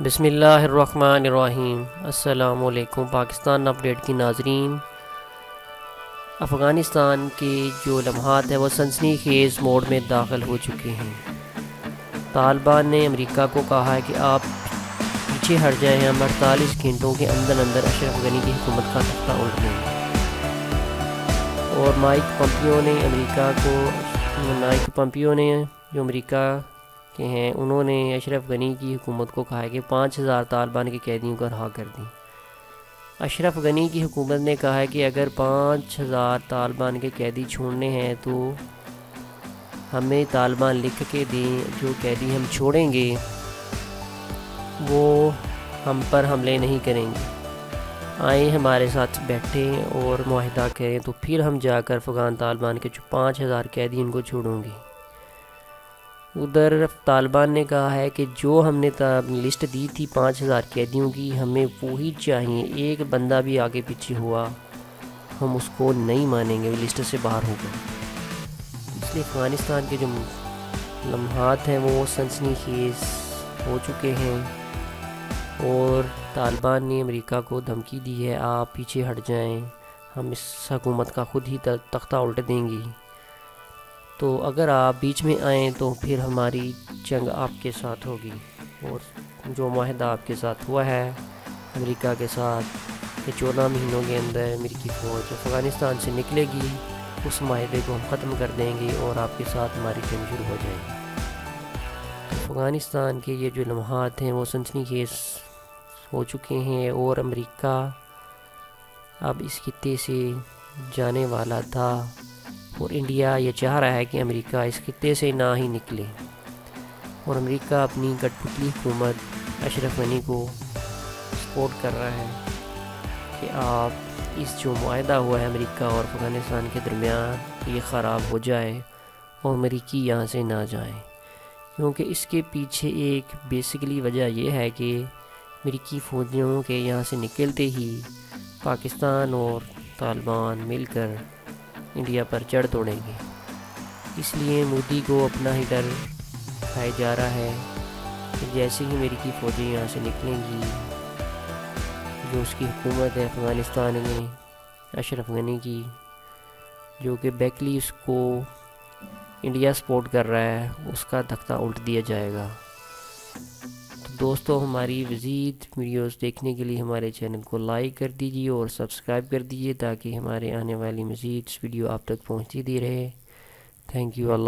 بسم اللہ الرحمن الرحیم۔ السلام علیکم پاکستان اپڈیٹ کی ناظرین۔ افغانستان کے جو لمحات ہیں وہ سنسنی خیز موڑ میں داخل ہو چکے ہیں۔ طالبان نے امریکہ کو کہا ہے کہ آپ پیچھے ہٹ جائیں، ہم 48 گھنٹوں کے اندر اشرف غنی کی حکومت کا تختہ الٹ دیں گے۔ اور مائک پمپیو نے جو امریکہ کے ہیں، انہوں نے اشرف غنی کی حکومت کو کہا ہے کہ 5000 طالبان کے قیدیوں کو رہا کر دیں۔ اشرف غنی کی حکومت نے کہا ہے کہ اگر 5000 طالبان کے قیدی چھوڑنے ہیں تو ہمیں طالبان لکھ کے دیں، جو قیدی ہم چھوڑیں گے وہ ہم پر حملے نہیں کریں گے، آئیں ہمارے ساتھ بیٹھیں اور معاہدہ کریں، تو پھر ہم جا کر افغان طالبان کے جو 5000 قیدی ان کو چھوڑوں گے۔ ادھر طالبان نے کہا ہے کہ جو ہم نے لسٹ دی تھی 5000 قیدیوں کی، ہمیں وہی چاہیے، ایک بندہ بھی آگے پیچھے ہوا ہم اس کو نہیں مانیں گے، لسٹ سے باہر ہو گئے۔ اس لیے افغانستان کے جو لمحات ہیں وہ سنسنی خیز ہو چکے ہیں، اور طالبان نے امریکہ کو دھمکی دی ہے آپ پیچھے ہٹ جائیں، ہم اس حکومت کا خود ہی تختہ الٹ دیں گے، تو اگر آپ بیچ میں آئیں تو پھر ہماری جنگ آپ کے ساتھ ہوگی۔ اور جو معاہدہ آپ کے ساتھ ہوا ہے امریکہ کے ساتھ کہ 14 مہینوں کے اندر امریکی فوج افغانستان سے نکلے گی، اس معاہدے کو ہم ختم کر دیں گے اور آپ کے ساتھ ہماری جنگ شروع ہو جائے گی۔ افغانستان کے یہ جو لمحات ہیں وہ سنسنی خیز ہو چکے ہیں، اور امریکہ اب اس خطے سے جانے والا تھا، اور انڈیا یہ چاہ رہا ہے کہ امریکہ اس خطے سے نہ ہی نکلے، اور امریکہ اپنی کٹ پتلی حکومت اشرف غنی کو سپورٹ کر رہا ہے کہ آپ اس جو معاہدہ ہوا ہے امریکہ اور افغانستان کے درمیان یہ خراب ہو جائے اور امریکی یہاں سے نہ جائیں، کیونکہ اس کے پیچھے ایک بیسیکلی وجہ یہ ہے کہ امریکی فوجیوں کے یہاں سے نکلتے ہی پاکستان اور طالبان مل کر انڈیا پر چڑھ دوڑیں گے۔ اس لیے مودی کو اپنا ہی ڈر کھایا جا رہا ہے کہ جیسے ہی امریکی فوجیں یہاں سے نکلیں گی، جو اس کی حکومت ہے افغانستان میں اشرف غنی کی، جو کہ بیکلی اس کو انڈیا سپورٹ کر رہا ہے، اس کا تختہ الٹ دیا جائے گا۔ تو دوستو، ہماری مزید ویڈیوز دیکھنے کے لیے ہمارے چینل کو لائک کر دیجیے اور سبسکرائب کر دیجیے، تاکہ ہمارے آنے والی مزید ویڈیو آپ تک پہنچتی رہے۔ Thank you. اللہ